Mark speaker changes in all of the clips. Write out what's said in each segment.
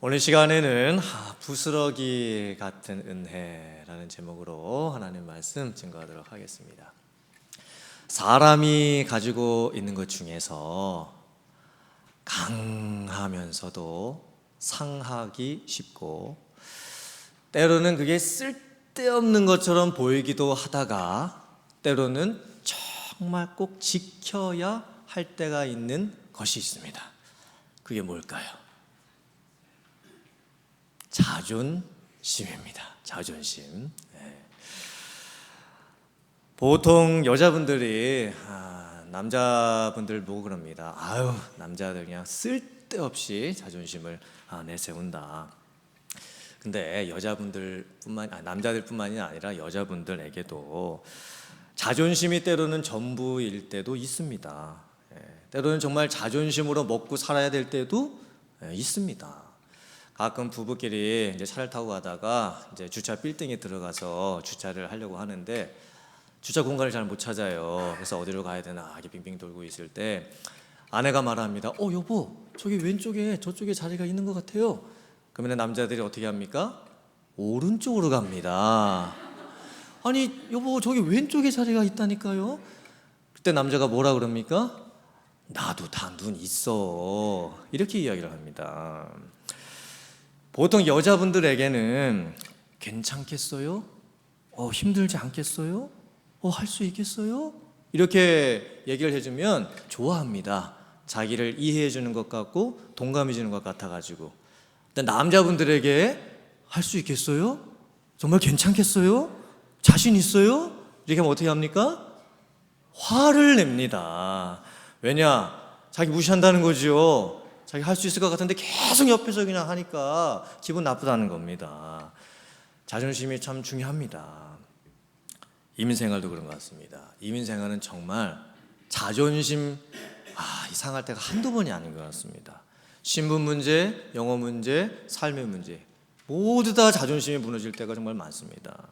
Speaker 1: 오늘 시간에는 부스러기 같은 은혜라는 제목으로 하나님 말씀 증거하도록 하겠습니다. 사람이 가지고 있는 것 중에서 강하면서도 상하기 쉽고, 때로는 그게 쓸데없는 것처럼 보이기도 하다가, 때로는 정말 꼭 지켜야 할 때가 있는 것이 있습니다. 그게 뭘까요? 자존심입니다. 자존심. 보통 여자분들이 남자분들 보고 그럽니다. 아유, 남자들 그냥 쓸데없이 자존심을 내세운다. 근데 남자들뿐만이 아니라 여자분들에게도 자존심이 때로는 전부일 때도 있습니다. 때로는 정말 자존심으로 먹고 살아야 될 때도 있습니다. 가끔 부부끼리 이제 차를 타고 가다가 이제 주차 빌딩에 들어가서 주차를 하려고 하는데 주차 공간을 잘 못 찾아요. 그래서 어디로 가야 되나 이렇게 빙빙 돌고 있을 때 아내가 말합니다. 여보, 저기 왼쪽에 저쪽에 자리가 있는 것 같아요. 그러면 남자들이 어떻게 합니까? 오른쪽으로 갑니다. 아니 여보, 저기 왼쪽에 자리가 있다니까요. 그때 남자가 뭐라 그럽니까? 나도 다 눈 있어, 이렇게 이야기를 합니다. 보통 여자분들에게는 괜찮겠어요? 힘들지 않겠어요? 할 수 있겠어요? 이렇게 얘기를 해주면 좋아합니다. 자기를 이해해 주는 것 같고 동감해 주는 것 같아가지고. 근데 남자분들에게 할 수 있겠어요? 정말 괜찮겠어요? 자신 있어요? 이렇게 하면 어떻게 합니까? 화를 냅니다. 왜냐? 자기 무시한다는 거죠. 자기 할 수 있을 것 같은데 계속 옆에서 그냥 하니까 기분 나쁘다는 겁니다. 자존심이 참 중요합니다. 이민생활도 그런 것 같습니다. 이민생활은 정말 자존심 상할 때가 한두 번이 아닌 것 같습니다. 신분 문제, 영어 문제, 삶의 문제 모두 다 자존심이 무너질 때가 정말 많습니다.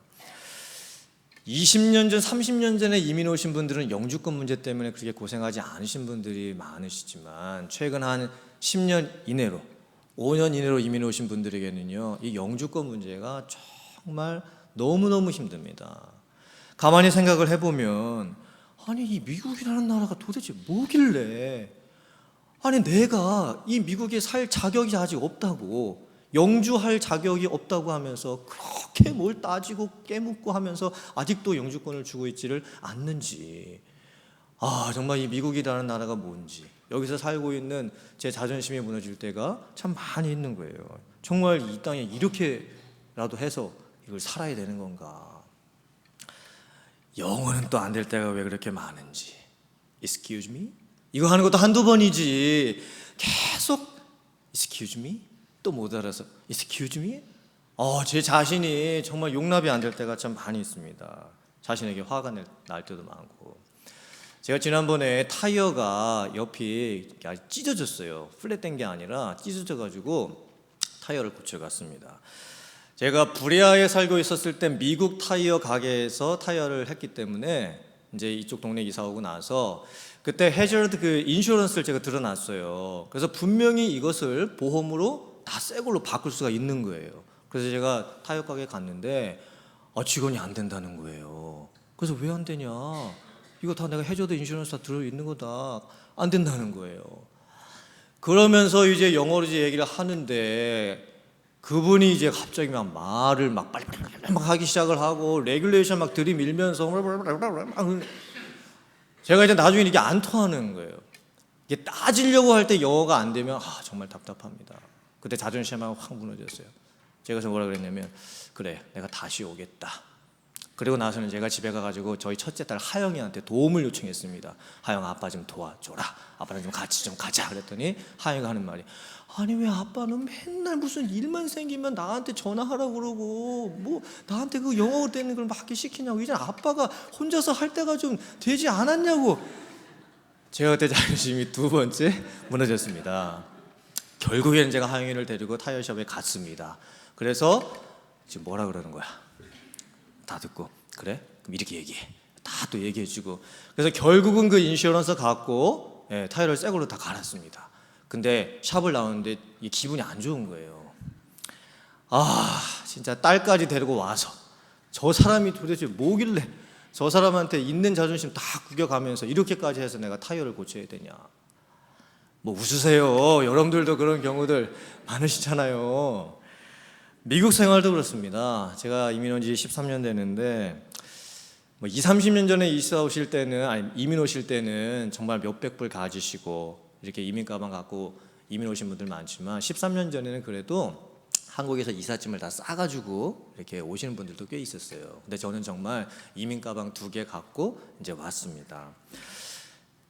Speaker 1: 20년 전, 30년 전에 이민 오신 분들은 영주권 문제 때문에 그렇게 고생하지 않으신 분들이 많으시지만 최근 한 10년 이내로, 5년 이내로 이민 오신 분들에게는요, 이 영주권 문제가 정말 너무너무 힘듭니다. 가만히 생각을 해보면, 아니 이 미국이라는 나라가 도대체 뭐길래, 아니 내가 이 미국에 살 자격이 아직 없다고, 영주할 자격이 없다고 하면서 그렇게 뭘 따지고 깨묻고 하면서 아직도 영주권을 주고 있지를 않는지, 정말 이 미국이라는 나라가 뭔지, 여기서 살고 있는 제 자존심이 무너질 때가 참 많이 있는 거예요. 정말 이 땅에 이렇게라도 해서 이걸 살아야 되는 건가? 영어는 또 안 될 때가 왜 그렇게 많은지. Excuse me? 이거 하는 것도 한두 번이지 계속 Excuse me? 또 못 알아서 Excuse me? 제 자신이 정말 용납이 안 될 때가 참 많이 있습니다. 자신에게 화가 날 때도 많고. 제가 지난번에 타이어가 옆이 찢어졌어요. 플랫된 게 아니라 찢어져가지고 타이어를 고쳐갔습니다. 제가 불야에 살고 있었을 때 미국 타이어 가게에서 타이어를 했기 때문에 이제 이쪽 동네 이사 오고 나서 그때 해저드 그 인슈런스를 제가 들어놨어요. 그래서 분명히 이것을 보험으로 다 새 걸로 바꿀 수가 있는 거예요. 그래서 제가 타이어 가게에 갔는데 직원이 안 된다는 거예요. 그래서 왜 안 되냐? 이거 다 내가 해줘도 인슈런스 다 들어있는 거다. 안 된다는 거예요. 그러면서 이제 영어로 이제 얘기를 하는데 그분이 이제 갑자기 막 말을 막 빨리 막 하기 시작을 하고 레귤레이션 막 들이밀면서 제가 이제 나중에 이게 안 통하는 거예요. 이게 따지려고 할 때 영어가 안 되면 정말 답답합니다. 그때 자존심이 확 무너졌어요. 제가 뭐라 그랬냐면, 그래, 내가 다시 오겠다. 그리고 나서는 제가 집에 가가지고 저희 첫째 딸 하영이한테 도움을 요청했습니다. 하영아, 아빠 좀 도와줘라. 아빠랑 좀 같이 좀 가자. 그랬더니 하영이가 하는 말이, 아니 왜 아빠는 맨날 무슨 일만 생기면 나한테 전화하라고 그러고 뭐 나한테 그 영어 되는 걸 막 하기 시키냐고. 이제 아빠가 혼자서 할 때가 좀 되지 않았냐고. 제가 그때 자존심이 두 번째 무너졌습니다. 결국에는 제가 하영이를 데리고 타이어숍에 갔습니다. 그래서 지금 뭐라 그러는 거야? 다 듣고, 그래? 그럼 이렇게 얘기해. 다 또 얘기해주고. 그래서 결국은 그 인슈런스 갖고 타이어를 새 걸로 다 갈았습니다. 근데 샵을 나오는데 이 기분이 안 좋은 거예요. 진짜 딸까지 데리고 와서 저 사람이 도대체 뭐길래 저 사람한테 있는 자존심 다 구겨가면서 이렇게까지 해서 내가 타이어를 고쳐야 되냐. 뭐 웃으세요. 여러분들도 그런 경우들 많으시잖아요. 미국 생활도 그렇습니다. 제가 이민 온 지 13년 되는데 뭐 20, 30년 전에 이민 오실 때는 정말 몇백 불 가지시고 이렇게 이민 가방 갖고 이민 오신 분들 많지만 13년 전에는 그래도 한국에서 이삿짐을 다 싸가지고 이렇게 오시는 분들도 꽤 있었어요. 근데 저는 정말 이민 가방 2개 갖고 이제 왔습니다.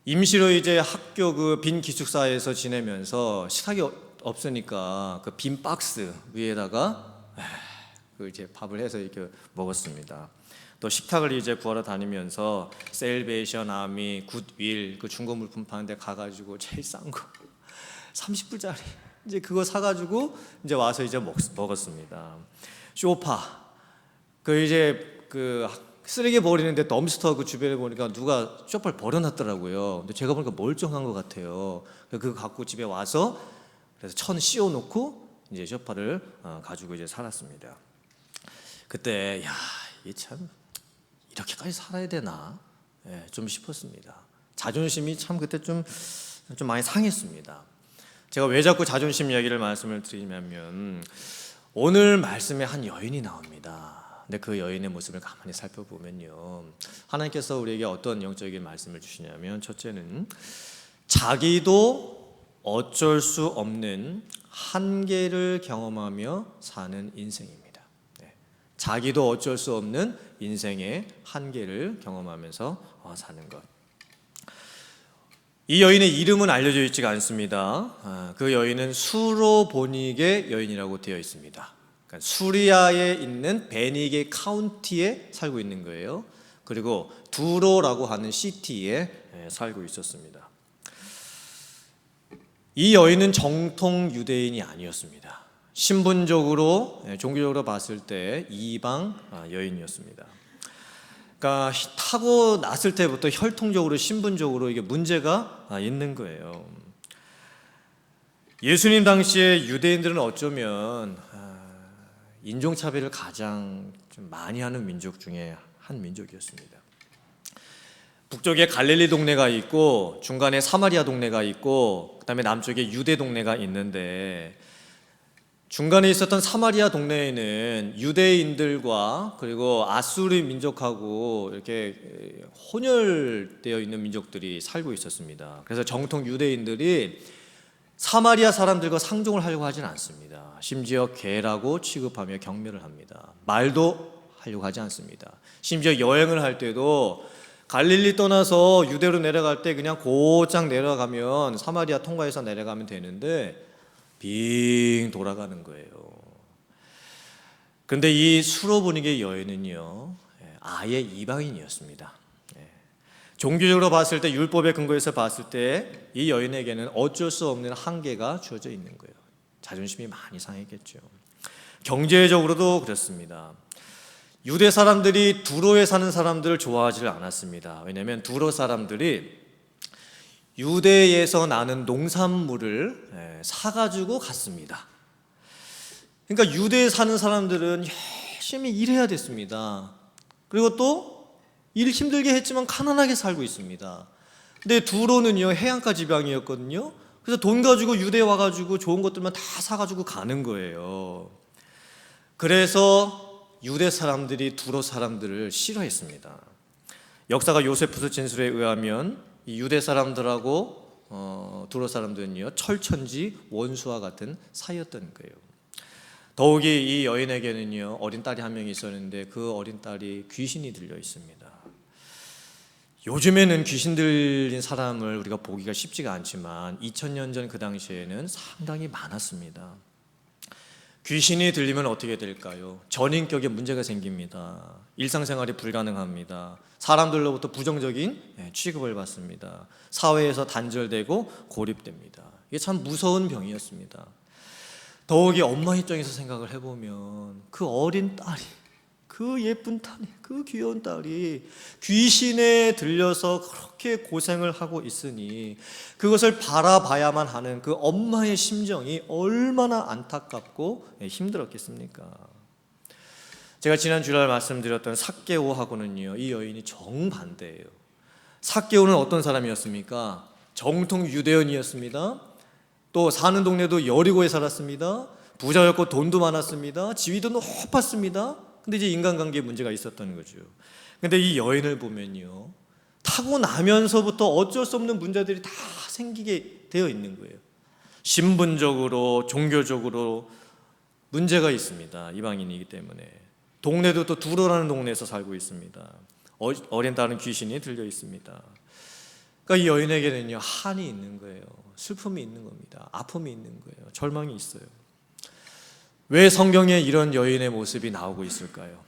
Speaker 1: 임시로 이제 학교 그 빈 기숙사에서 지내면서 식탁이 없으니까 그 빈 박스 위에다가 그 이제 밥을 해서 이렇게 먹었습니다. 또 식탁을 이제 구하러 다니면서 셀베이션 아미, 굿윌 그 중고 물품 파는 데 가가지고 제일 싼 거 30불짜리 이제 그거 사가지고 이제 와서 이제 먹었습니다. 쇼파 그 이제 그 쓰레기 버리는데 덤스터 그 주변에 보니까 누가 쇼파를 버려놨더라고요. 근데 제가 보니까 멀쩡한 것 같아요. 그거 갖고 집에 와서 그래서 천 씌워놓고 이제 쇼파를 가지고 이제 살았습니다. 그때 이게 참 이렇게까지 살아야 되나 좀 싶었습니다. 자존심이 참 그때 좀 많이 상했습니다. 제가 왜 자꾸 자존심 이야기를 말씀을 드리냐면 오늘 말씀에 한 여인이 나옵니다. 근데 그 여인의 모습을 가만히 살펴보면요, 하나님께서 우리에게 어떤 영적인 말씀을 주시냐면, 첫째는 자기도 어쩔 수 없는 한계를 경험하며 사는 인생입니다. 자기도 어쩔 수 없는 인생의 한계를 경험하면서 사는 것. 이 여인의 이름은 알려져 있지가 않습니다. 그 여인은 수로보닉의 여인이라고 되어 있습니다. 그러니까 수리아에 있는 베니게 카운티에 살고 있는 거예요. 그리고 두로라고 하는 시티에 살고 있었습니다. 이 여인은 정통 유대인이 아니었습니다. 신분적으로, 종교적으로 봤을 때 이방 여인이었습니다. 그러니까 타고 났을 때부터 혈통적으로, 신분적으로 이게 문제가 있는 거예요. 예수님 당시에 유대인들은 어쩌면 인종차별을 가장 좀 많이 하는 민족 중에 한 민족이었습니다. 북쪽에 갈릴리 동네가 있고 중간에 사마리아 동네가 있고 그다음에 남쪽에 유대 동네가 있는데, 중간에 있었던 사마리아 동네에는 유대인들과 그리고 아수르 민족하고 이렇게 혼혈되어 있는 민족들이 살고 있었습니다. 그래서 정통 유대인들이 사마리아 사람들과 상종을 하려고 하진 않습니다. 심지어 개라고 취급하며 경멸을 합니다. 말도 하려고 하지 않습니다. 심지어 여행을 할 때도 갈릴리 떠나서 유대로 내려갈 때 그냥 곧장 내려가면 사마리아 통과해서 내려가면 되는데 빙 돌아가는 거예요. 그런데 이 수로보닉의 여인은요, 아예 이방인이었습니다. 종교적으로 봤을 때, 율법의 근거에서 봤을 때 이 여인에게는 어쩔 수 없는 한계가 주어져 있는 거예요. 자존심이 많이 상했겠죠. 경제적으로도 그렇습니다. 유대 사람들이 두로에 사는 사람들을 좋아하지 않았습니다. 왜냐하면 두로 사람들이 유대에서 나는 농산물을 사가지고 갔습니다. 그러니까 유대에 사는 사람들은 열심히 일해야 됐습니다. 그리고 또 일 힘들게 했지만 가난하게 살고 있습니다. 근데 두로는요, 해안가 지방이었거든요. 그래서 돈 가지고 유대에 와가지고 좋은 것들만 다 사가지고 가는 거예요. 그래서 유대 사람들이 두로 사람들을 싫어했습니다. 역사가 요세푸스 진술에 의하면 이 유대 사람들하고 두로 사람들은요, 철천지 원수와 같은 사이였던 거예요. 더욱이 이 여인에게는요, 어린 딸이 한 명이 있었는데 그 어린 딸이 귀신이 들려 있습니다. 요즘에는 귀신 들린 사람을 우리가 보기가 쉽지가 않지만 2000년 전 그 당시에는 상당히 많았습니다. 귀신이 들리면 어떻게 될까요? 전인격에 문제가 생깁니다. 일상생활이 불가능합니다. 사람들로부터 부정적인 취급을 받습니다. 사회에서 단절되고 고립됩니다. 이게 참 무서운 병이었습니다. 더욱이 엄마 입장에서 생각을 해보면 그 어린 딸이, 그 예쁜 딸이, 그 귀여운 딸이 귀신에 들려서 그렇게 고생을 하고 있으니 그것을 바라봐야만 하는 그 엄마의 심정이 얼마나 안타깝고 힘들었겠습니까? 제가 지난 주일 말씀드렸던 삭개오하고는요, 이 여인이 정반대예요. 삭개오는 어떤 사람이었습니까? 정통 유대인이었습니다. 또 사는 동네도 여리고에 살았습니다. 부자였고 돈도 많았습니다. 지위도 높았습니다. 근데 이제 인간관계에 문제가 있었던 거죠. 근데 이 여인을 보면요, 타고 나면서부터 어쩔 수 없는 문제들이 다 생기게 되어 있는 거예요. 신분적으로, 종교적으로 문제가 있습니다. 이방인이기 때문에. 동네도 또 두로라는 동네에서 살고 있습니다. 어린 딸은 귀신이 들려 있습니다. 그러니까 이 여인에게는요, 한이 있는 거예요. 슬픔이 있는 겁니다. 아픔이 있는 거예요. 절망이 있어요. 왜 성경에 이런 여인의 모습이 나오고 있을까요?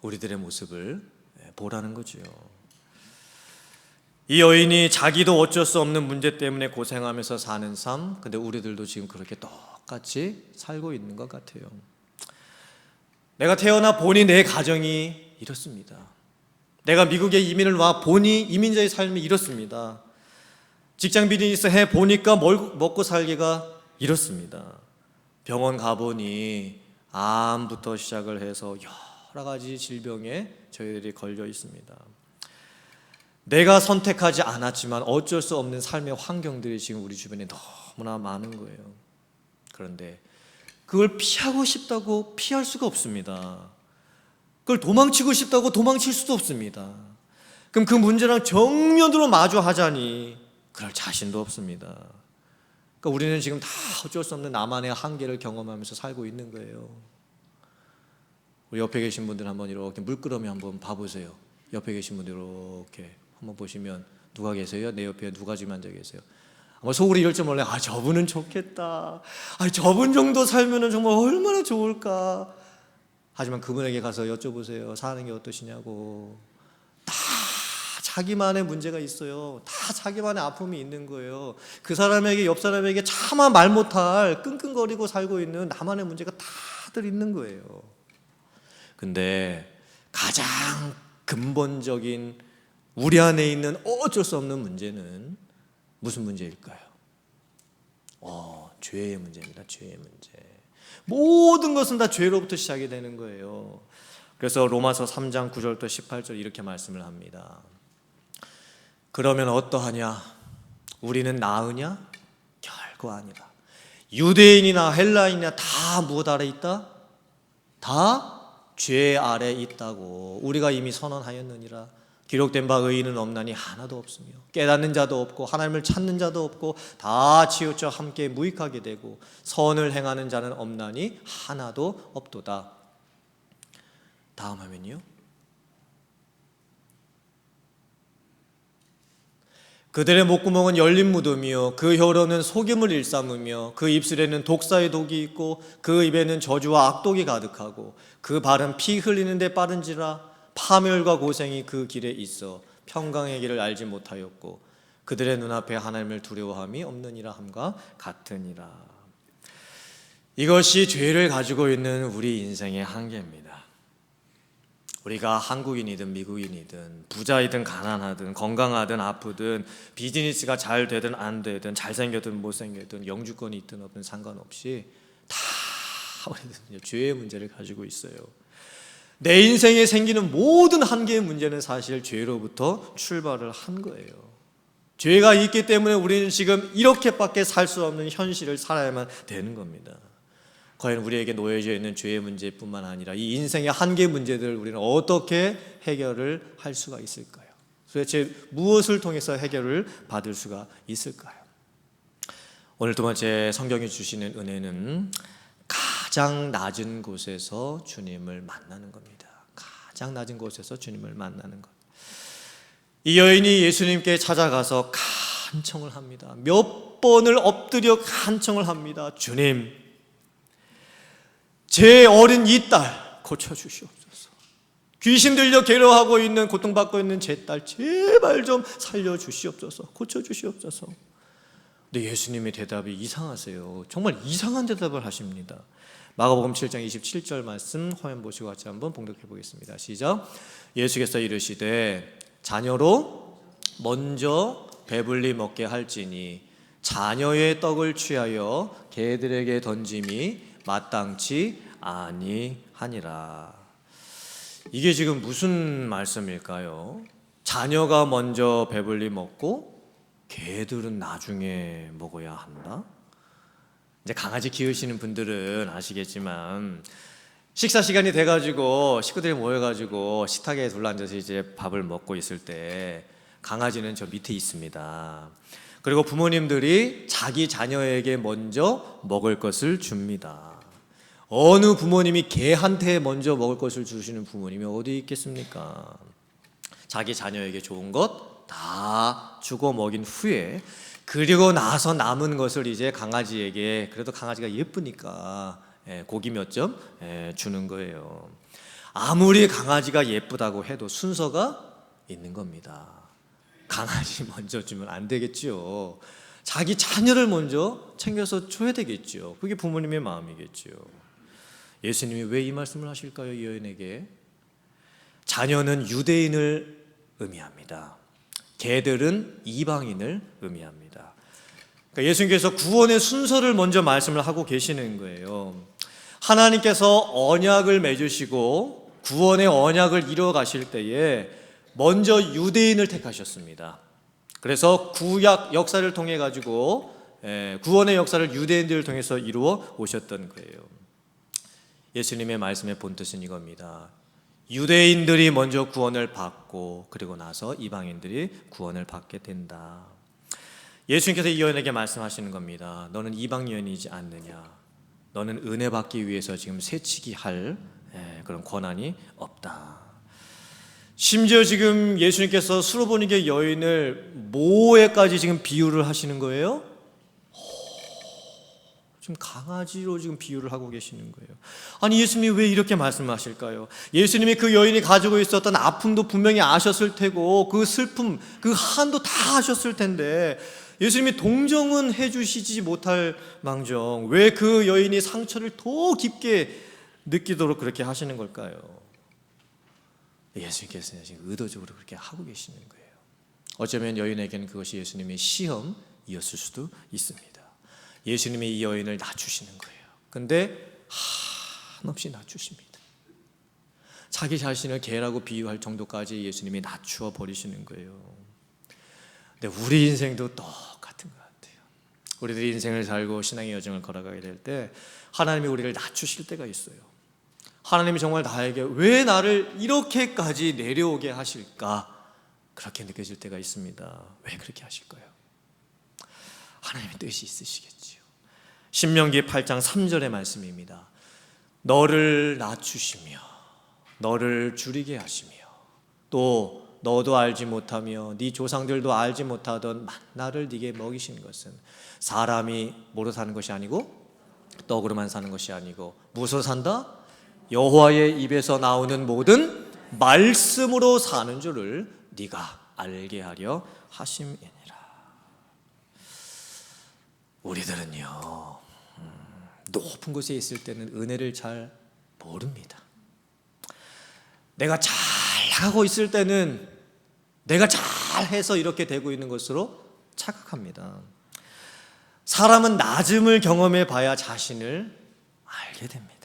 Speaker 1: 우리들의 모습을 보라는 거죠. 이 여인이 자기도 어쩔 수 없는 문제 때문에 고생하면서 사는 삶, 근데 우리들도 지금 그렇게 똑같이 살고 있는 것 같아요. 내가 태어나 보니 내 가정이 이렇습니다. 내가 미국에 이민을 와 보니 이민자의 삶이 이렇습니다. 직장 비즈니스 해 보니까 먹고 살기가 이렇습니다. 병원 가보니 암부터 시작을 해서 여러 가지 질병에 저희들이 걸려 있습니다. 내가 선택하지 않았지만 어쩔 수 없는 삶의 환경들이 지금 우리 주변에 너무나 많은 거예요. 그런데 그걸 피하고 싶다고 피할 수가 없습니다. 그걸 도망치고 싶다고 도망칠 수도 없습니다. 그럼 그 문제랑 정면으로 마주하자니 그럴 자신도 없습니다. 그러니까 우리는 지금 다 어쩔 수 없는 나만의 한계를 경험하면서 살고 있는 거예요. 우리 옆에 계신 분들 한번 이렇게 물끄러미 한번 봐보세요. 옆에 계신 분들 이렇게 한번 보시면 누가 계세요? 내 옆에 누가 지금 앉아 계세요? 아마 속으로 이럴 줄 몰라요. 저분은 좋겠다. 저분 정도 살면은 정말 얼마나 좋을까. 하지만 그분에게 가서 여쭤보세요. 사는 게 어떠시냐고. 다 자기만의 문제가 있어요. 다 자기만의 아픔이 있는 거예요. 그 사람에게, 옆 사람에게 차마 말 못할 끙끙거리고 살고 있는 나만의 문제가 다들 있는 거예요. 근데 가장 근본적인 우리 안에 있는 어쩔 수 없는 문제는 무슨 문제일까요? 죄의 문제입니다. 죄의 문제. 모든 것은 다 죄로부터 시작이 되는 거예요. 그래서 로마서 3장 9절부터 18절 이렇게 말씀을 합니다. 그러면 어떠하냐? 우리는 나으냐? 결코 아니다. 유대인이나 헬라인이나 다 무엇 아래 있다? 다 죄 아래 있다고 우리가 이미 선언하였느니라. 기록된 바 의인은 없나니 하나도 없으며 깨닫는 자도 없고 하나님을 찾는 자도 없고 다 치우쳐 함께 무익하게 되고 선을 행하는 자는 없나니 하나도 없도다. 다음 하면요, 그들의 목구멍은 열린 무덤이요 그 혀로는 속임을 일삼으며 그 입술에는 독사의 독이 있고 그 입에는 저주와 악독이 가득하고 그 발은 피 흘리는데 빠른지라. 파멸과 고생이 그 길에 있어 평강의 길을 알지 못하였고 그들의 눈앞에 하나님을 두려워함이 없느니라 함과 같으니라. 이것이 죄를 가지고 있는 우리 인생의 한계입니다. 우리가 한국인이든 미국인이든 부자이든 가난하든 건강하든 아프든 비즈니스가 잘 되든 안 되든 잘생겼든 못생겼든 영주권이 있든 없든 상관없이 다 우리는 죄의 문제를 가지고 있어요. 내 인생에 생기는 모든 한계의 문제는 사실 죄로부터 출발을 한 거예요. 죄가 있기 때문에 우리는 지금 이렇게밖에 살 수 없는 현실을 살아야만 되는 겁니다. 과연 우리에게 놓여져 있는 죄의 문제뿐만 아니라 이 인생의 한계 문제들을 우리는 어떻게 해결을 할 수가 있을까요? 도대체 무엇을 통해서 해결을 받을 수가 있을까요? 오늘 두 번째 성경이 주시는 은혜는 가장 낮은 곳에서 주님을 만나는 겁니다. 가장 낮은 곳에서 주님을 만나는 것. 이 여인이 예수님께 찾아가서 간청을 합니다. 몇 번을 엎드려 간청을 합니다. 주님, 제 어린 이 딸 고쳐주시옵소서. 귀신 들려 괴로워하고 있는, 고통받고 있는 제 딸 제발 좀 살려주시옵소서. 고쳐주시옵소서. 근데 예수님의 대답이 이상하세요. 정말 이상한 대답을 하십니다. 마가복음 7장 27절 말씀 화면 보시고 같이 한번 봉독해 보겠습니다. 시작. 예수께서 이르시되 자녀로 먼저 배불리 먹게 할지니 자녀의 떡을 취하여 개들에게 던짐이 마땅치 아니하니라. 이게 지금 무슨 말씀일까요? 자녀가 먼저 배불리 먹고 개들은 나중에 먹어야 한다? 이제 강아지 키우시는 분들은 아시겠지만 식사 시간이 돼가지고 식구들이 모여가지고 식탁에 둘러앉아서 이제 밥을 먹고 있을 때 강아지는 저 밑에 있습니다. 그리고 부모님들이 자기 자녀에게 먼저 먹을 것을 줍니다. 어느 부모님이 개한테 먼저 먹을 것을 주시는 부모님이 어디 있겠습니까? 자기 자녀에게 좋은 것 다 주고 먹인 후에 그리고 나서 남은 것을 이제 강아지에게, 그래도 강아지가 예쁘니까 고기 몇 점 주는 거예요. 아무리 강아지가 예쁘다고 해도 순서가 있는 겁니다. 강아지 먼저 주면 안 되겠지요. 자기 자녀를 먼저 챙겨서 줘야 되겠지요. 그게 부모님의 마음이겠지요. 예수님이 왜 이 말씀을 하실까요? 이 여인에게. 자녀는 유대인을 의미합니다. 개들은 이방인을 의미합니다. 그러니까 예수님께서 구원의 순서를 먼저 말씀을 하고 계시는 거예요. 하나님께서 언약을 맺으시고 구원의 언약을 이루어 가실 때에 먼저 유대인을 택하셨습니다. 그래서 구약 역사를 통해 가지고 구원의 역사를 유대인들을 통해서 이루어 오셨던 거예요. 예수님의 말씀의 본뜻은 이겁니다. 유대인들이 먼저 구원을 받고 그리고 나서 이방인들이 구원을 받게 된다. 예수님께서 이 여인에게 말씀하시는 겁니다. 너는 이방 여인이지 않느냐. 너는 은혜 받기 위해서 지금 새치기 할 그런 권한이 없다. 심지어 지금 예수님께서 수로보니게 여인을 뭐에까지 지금 비유를 하시는 거예요? 지금 강아지로 지금 비유를 하고 계시는 거예요. 아니 예수님이 왜 이렇게 말씀하실까요? 예수님이 그 여인이 가지고 있었던 아픔도 분명히 아셨을 테고 그 슬픔, 그 한도 다 아셨을 텐데 예수님이 동정은 해주시지 못할 망정 왜 그 여인이 상처를 더 깊게 느끼도록 그렇게 하시는 걸까요? 예수님께서는 지금 의도적으로 그렇게 하고 계시는 거예요. 어쩌면 여인에게는 그것이 예수님의 시험이었을 수도 있습니다. 예수님이 이 여인을 낮추시는 거예요. 근데 한없이 낮추십니다. 자기 자신을 개라고 비유할 정도까지 예수님이 낮추어 버리시는 거예요. 근데 우리 인생도 똑같은 것 같아요. 우리들이 인생을 살고 신앙의 여정을 걸어가게 될 때 하나님이 우리를 낮추실 때가 있어요. 하나님이 정말 나에게 왜 나를 이렇게까지 내려오게 하실까? 그렇게 느껴질 때가 있습니다. 왜 그렇게 하실까요? 하나님의 뜻이 있으시겠지요. 신명기 8장 3절의 말씀입니다. 너를 낮추시며 너를 줄이게 하시며 또 너도 알지 못하며 네 조상들도 알지 못하던 만나를 네게 먹이신 것은 사람이 뭐로 사는 것이 아니고 떡으로만 사는 것이 아니고 무엇으로 산다? 여호와의 입에서 나오는 모든 말씀으로 사는 줄을 네가 알게 하려 하심이니라. 우리들은요 높은 곳에 있을 때는 은혜를 잘 모릅니다. 내가 잘 나가고 있을 때는 내가 잘해서 이렇게 되고 있는 것으로 착각합니다. 사람은 낮음을 경험해 봐야 자신을 알게 됩니다.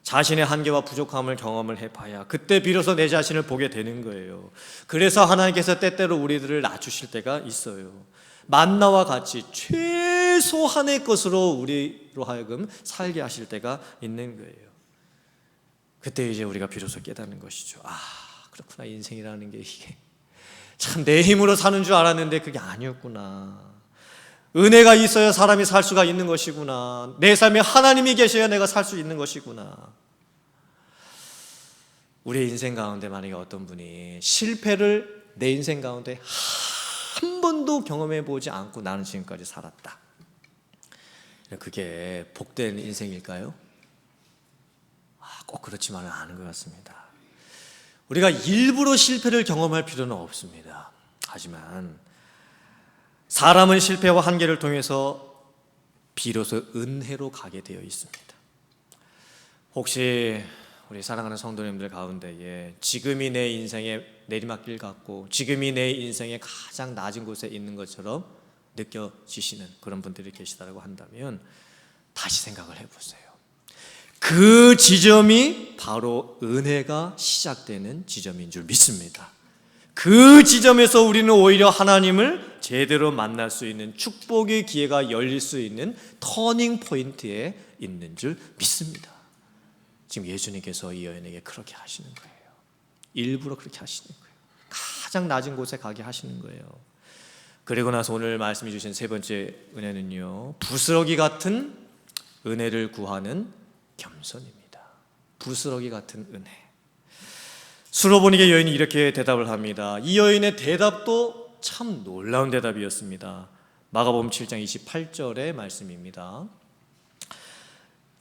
Speaker 1: 자신의 한계와 부족함을 경험을 해봐야 그때 비로소 내 자신을 보게 되는 거예요. 그래서 하나님께서 때때로 우리들을 낮추실 때가 있어요. 만나와 같이 최소한의 것으로 우리로 하여금 살게 하실 때가 있는 거예요. 그때 이제 우리가 비로소 깨닫는 것이죠. 그렇구나. 인생이라는 게 이게 참 내 힘으로 사는 줄 알았는데 그게 아니었구나. 은혜가 있어야 사람이 살 수가 있는 것이구나. 내 삶에 하나님이 계셔야 내가 살 수 있는 것이구나. 우리의 인생 가운데 만약에 어떤 분이 실패를 내 인생 가운데 한 번도 경험해 보지 않고 나는 지금까지 살았다. 그게 복된 인생일까요? 꼭 그렇지만은 않은 것 같습니다. 우리가 일부러 실패를 경험할 필요는 없습니다. 하지만 사람은 실패와 한계를 통해서 비로소 은혜로 가게 되어 있습니다. 혹시 우리 사랑하는 성도님들 가운데에 지금이 내 인생의 내리막길 같고 지금이 내 인생의 가장 낮은 곳에 있는 것처럼 느껴지시는 그런 분들이 계시다고 한다면 다시 생각을 해보세요. 그 지점이 바로 은혜가 시작되는 지점인 줄 믿습니다. 그 지점에서 우리는 오히려 하나님을 제대로 만날 수 있는 축복의 기회가 열릴 수 있는 터닝 포인트에 있는 줄 믿습니다. 지금 예수님께서 이 여인에게 그렇게 하시는 거예요. 일부러 그렇게 하시는 거예요. 가장 낮은 곳에 가게 하시는 거예요. 그리고 나서 오늘 말씀해 주신 세 번째 은혜는요, 부스러기 같은 은혜를 구하는 겸손입니다. 부스러기 같은 은혜. 수로보니게 여인이 이렇게 대답을 합니다. 이 여인의 대답도 참 놀라운 대답이었습니다. 마가복음 7장 28절의 말씀입니다.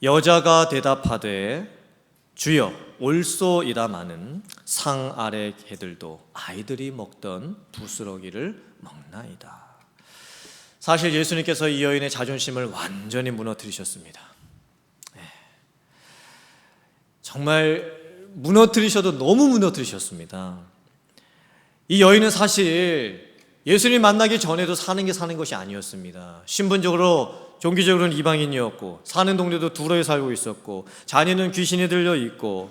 Speaker 1: 여자가 대답하되 주여 올소이다마는 상 아래 개들도 아이들이 먹던 부스러기를 먹나이다. 사실 예수님께서 이 여인의 자존심을 완전히 무너뜨리셨습니다. 정말 무너뜨리셔도 너무 무너뜨리셨습니다. 이 여인은 사실 예수님 만나기 전에도 사는 것이 아니었습니다. 신분적으로 종교적으로는 이방인이었고 사는 동네도 두로에 살고 있었고 자녀는 귀신이 들려 있고,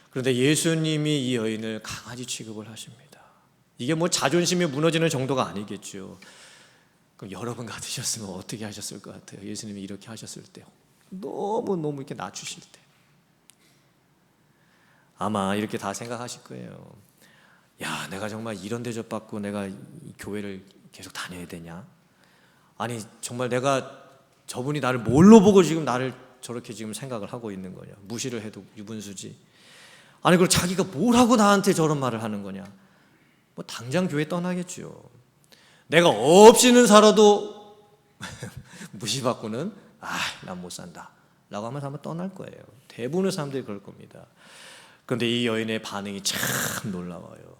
Speaker 1: 그런데 예수님이 이 여인을 강아지 취급을 하십니다. 이게 뭐 자존심이 무너지는 정도가 아니겠죠. 그럼 여러분 같으셨으면 어떻게 하셨을 것 같아요? 예수님이 이렇게 하셨을 때, 너무 이렇게 낮추실 때 아마 이렇게 다 생각하실 거예요. 야, 내가 정말 이런 대접 받고 내가 이 교회를 계속 다녀야 되냐? 아니 정말 내가 저분이 나를 뭘로 보고 지금 나를 저렇게 지금 생각을 하고 있는 거냐? 무시를 해도 유분수지. 아니 그리고 자기가 뭘 하고 나한테 저런 말을 하는 거냐? 뭐 당장 교회 떠나겠죠. 내가 없이는 살아도 무시받고는 난 못 산다 라고 하면서 아마 떠날 거예요. 대부분의 사람들이 그럴 겁니다. 그런데 이 여인의 반응이 참 놀라워요.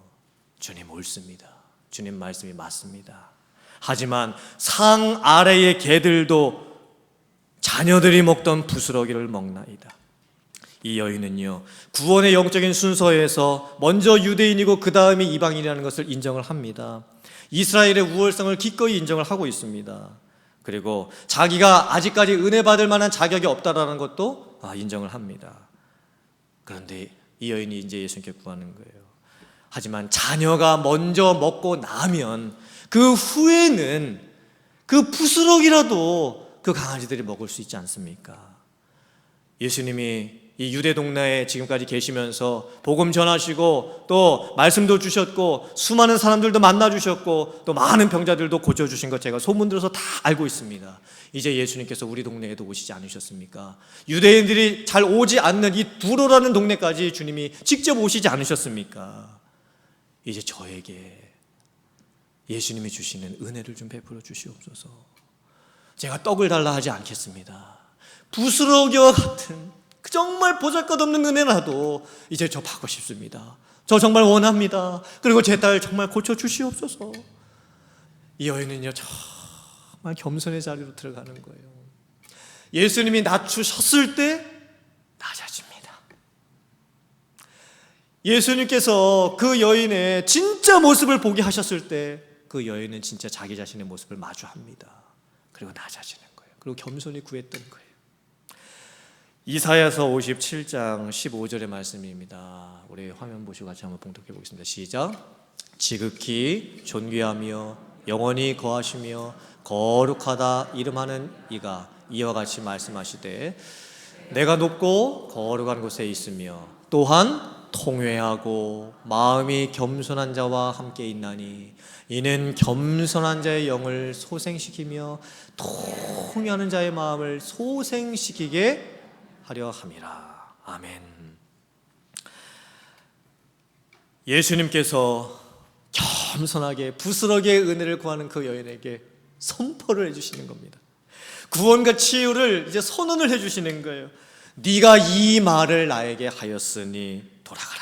Speaker 1: 주님 옳습니다. 주님 말씀이 맞습니다. 하지만 상 아래의 개들도 자녀들이 먹던 부스러기를 먹나이다. 이 여인은요, 구원의 영적인 순서에서 먼저 유대인이고 그 다음이 이방인이라는 것을 인정을 합니다. 이스라엘의 우월성을 기꺼이 인정을 하고 있습니다. 그리고 자기가 아직까지 은혜 받을 만한 자격이 없다라는 것도 인정을 합니다. 그런데 이 여인이 이제 예수님께 구하는 거예요. 하지만 자녀가 먼저 먹고 나면 그 후에는 그 부스러기라도 그 강아지들이 먹을 수 있지 않습니까? 예수님이 이 유대 동네에 지금까지 계시면서 복음 전하시고 또 말씀도 주셨고 수많은 사람들도 만나 주셨고 또 많은 병자들도 고쳐 주신 것 제가 소문 들어서 다 알고 있습니다. 이제 예수님께서 우리 동네에도 오시지 않으셨습니까? 유대인들이 잘 오지 않는 이 두로라는 동네까지 주님이 직접 오시지 않으셨습니까? 이제 저에게 예수님이 주시는 은혜를 좀 베풀어 주시옵소서. 제가 떡을 달라 하지 않겠습니다. 부스러기와 같은 정말 보잘것없는 은혜라도 이제 저 받고 싶습니다. 저 정말 원합니다. 그리고 제 딸 정말 고쳐 주시옵소서. 이 여인은요 정말 겸손의 자리로 들어가는 거예요. 예수님이 낮추셨을 때 낮아집니다. 예수님께서 그 여인의 진짜 모습을 보게 하셨을 때 그 여인은 진짜 자기 자신의 모습을 마주합니다. 그리고 낮아지는 거예요. 그리고 겸손히 구했던 거예요. 이사야서 57장 15절의 말씀입니다. 우리 화면 보시고 같이 한번 봉독해 보겠습니다. 시작. 지극히 존귀하며 영원히 거하시며 거룩하다 이름하는 이가 이와 같이 말씀하시되 내가 높고 거룩한 곳에 있으며 또한 통회하고 마음이 겸손한 자와 함께 있나니 이는 겸손한 자의 영을 소생시키며 통회하는 자의 마음을 소생시키게 하려 함이라. 아멘. 예수님께서 겸손하게 부스러기의 은혜를 구하는 그 여인에게 선포를 해주시는 겁니다. 구원과 치유를 이제 선언을 해주시는 거예요. 네가 이 말을 나에게 하였으니 돌아가라.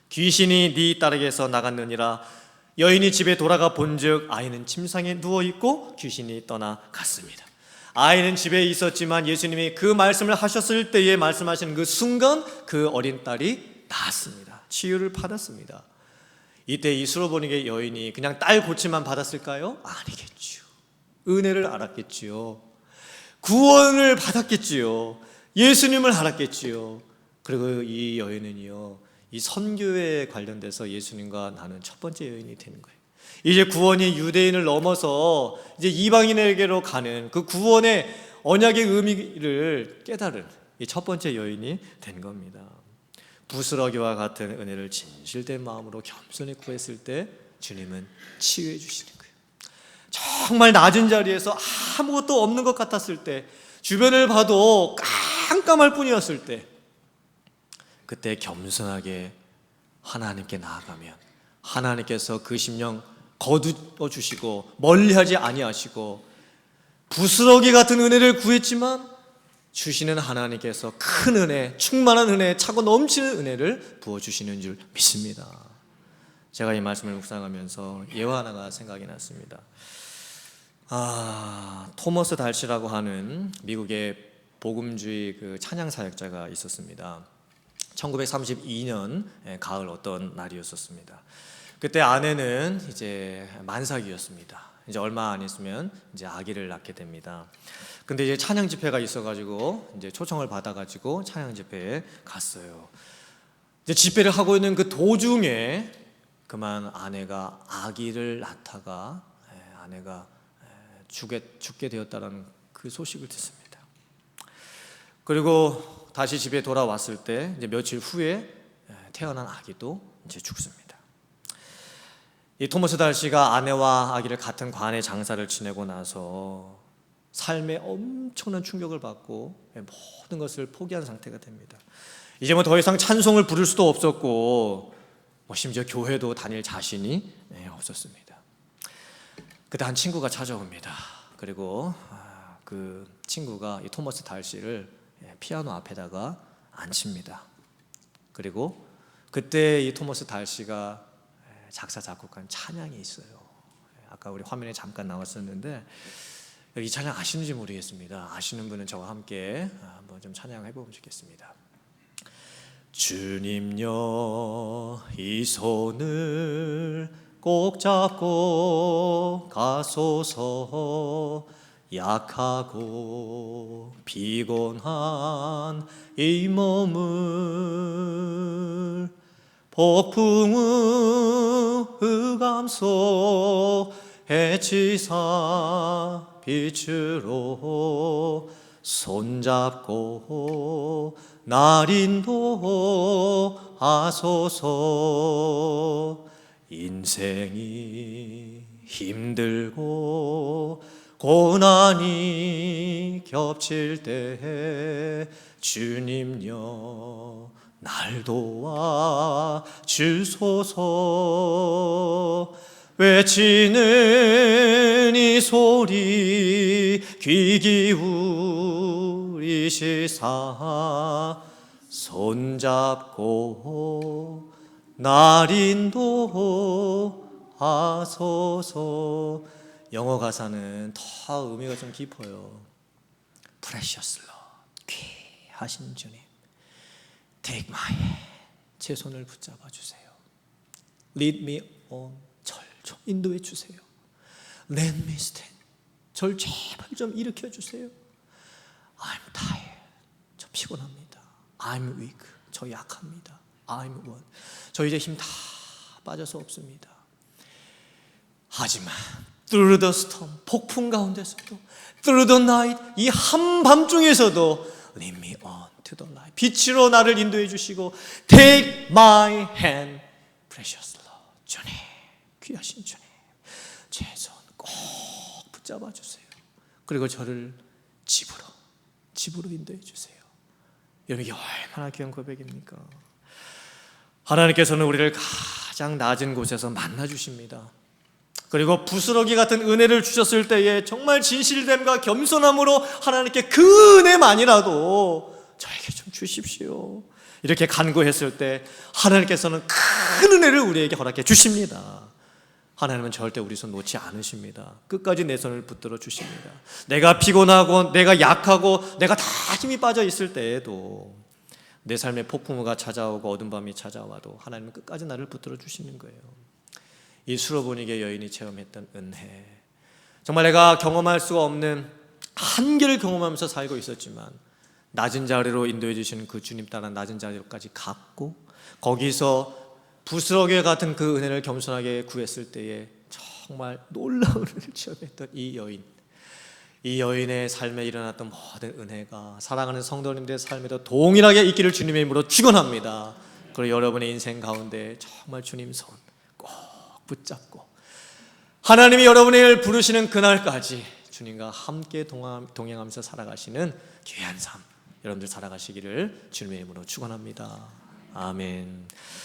Speaker 1: 귀신이 네 딸에게서 나갔느니라. 여인이 집에 돌아가 본즉 아이는 침상에 누워있고 귀신이 떠나갔습니다. 아이는 집에 있었지만 예수님이 그 말씀을 하셨을 때에 말씀하시는 그 순간 그 어린 딸이 나았습니다. 치유를 받았습니다. 이때 이 수로보니게 여인이 그냥 딸 고침만 받았을까요? 아니겠지요. 은혜를 알았겠지요. 구원을 받았겠지요. 예수님을 알았겠지요. 그리고 이 여인은요, 이 선교에 관련돼서 예수님과 나눈 첫 번째 여인이 되는 거예요. 이제 구원이 유대인을 넘어서 이제 이방인에게로 가는 그 구원의 언약의 의미를 깨달은 이 첫 번째 여인이 된 겁니다. 부스러기와 같은 은혜를 진실된 마음으로 겸손히 구했을 때 주님은 치유해 주시는 거예요. 정말 낮은 자리에서 아무것도 없는 것 같았을 때, 주변을 봐도 깜깜할 뿐이었을 때, 그때 겸손하게 하나님께 나아가면 하나님께서 그 심령 거두어 주시고 멀리하지 아니하시고, 부스러기 같은 은혜를 구했지만 주시는 하나님께서 큰 은혜, 충만한 은혜, 차고 넘치는 은혜를 부어주시는 줄 믿습니다. 제가 이 말씀을 묵상하면서 예화 하나가 생각이 났습니다. 토머스 달시라고 하는 미국의 복음주의 그 찬양 사역자가 있었습니다. 1932년 가을 어떤 날이었었습니다. 그때 아내는 이제 만삭이었습니다. 이제 얼마 안 있으면 이제 아기를 낳게 됩니다. 근데 이제 찬양 집회가 있어가지고 이제 초청을 받아가지고 찬양 집회에 갔어요. 이제 집회를 하고 있는 그 도중에 그만 아내가 아기를 낳다가 아내가 죽게 되었다라는 그 소식을 듣습니다. 그리고 다시 집에 돌아왔을 때 이제 며칠 후에 태어난 아기도 이제 죽습니다. 이 토머스 달시가 아내와 아기를 같은 관에 장사를 지내고 나서 삶에 엄청난 충격을 받고 모든 것을 포기한 상태가 됩니다. 이제 뭐 더 이상 찬송을 부를 수도 없었고 심지어 교회도 다닐 자신이 없었습니다. 그때 한 친구가 찾아옵니다. 그리고 그 친구가 이 토머스 달시를 피아노 앞에다가 앉힙니다. 그리고 그때 이 토머스 달시가 작사 작곡한 찬양이 있어요. 아까 우리 화면에 잠깐 나왔었는데 이 찬양 아시는지 모르겠습니다. 아시는 분은 저와 함께 한번 좀 찬양해 보면 좋겠습니다. 주님여 이 손을 꼭 잡고 가소서. 약하고 피곤한 이 몸을 폭풍의 흑암 속 해치사 빛으로 손잡고 날 인도하소서. 인생이 힘들고 고난이 겹칠 때 주님여 날 도와 주소서. 외치는 이 소리 귀 기울이시사 손잡고 날 인도하소서. 영어 가사는 더 의미가 좀 깊어요. Precious Lord, 귀하신 주님, Take my hand, 제 손을 붙잡아 주세요. Lead me on, 절 좀 인도해 주세요. Let me stand, 절 제발 좀 일으켜 주세요. I'm tired, 저 피곤합니다. I'm weak, 저 약합니다. I'm one, 저 이제 힘 다 빠져서 없습니다. 하지만 Through the storm, 폭풍 가운데서도 Through the night, 이 한밤중에서도 Lead me on to the light, 빛으로 나를 인도해 주시고 Take my hand, precious Lord, 주님, 귀하신 주님, 제 손 꼭 붙잡아 주세요. 그리고 저를 집으로 인도해 주세요. 여러분, 이게 얼마나 귀한 고백입니까? 하나님께서는 우리를 가장 낮은 곳에서 만나 주십니다. 그리고 부스러기 같은 은혜를 주셨을 때에 정말 진실됨과 겸손함으로 하나님께 그 은혜만이라도 저에게 좀 주십시오, 이렇게 간구했을 때 하나님께서는 큰 은혜를 우리에게 허락해 주십니다. 하나님은 절대 우리 손 놓지 않으십니다. 끝까지 내 손을 붙들어 주십니다. 내가 피곤하고 내가 약하고 내가 다 힘이 빠져 있을 때에도 내 삶에 폭풍우가 찾아오고 어둠 밤이 찾아와도 하나님은 끝까지 나를 붙들어 주시는 거예요. 이 수로보니게 여인이 체험했던 은혜, 정말 내가 경험할 수가 없는 한계를 경험하면서 살고 있었지만 낮은 자리로 인도해 주시는 그 주님 따라 낮은 자리로까지 갔고 거기서 부스러기 같은 그 은혜를 겸손하게 구했을 때에 정말 놀라운 은혜를 체험했던 이 여인의 삶에 일어났던 모든 은혜가 사랑하는 성도님들의 삶에도 동일하게 있기를 주님의 이름으로 축원합니다. 그리고 여러분의 인생 가운데 정말 주님 손 꼭 붙잡고 하나님이 여러분을 부르시는 그날까지 주님과 함께 동행하면서 살아가시는 귀한 삶 여러분들 살아가시기를 주님의 이름으로 축원합니다. 아멘.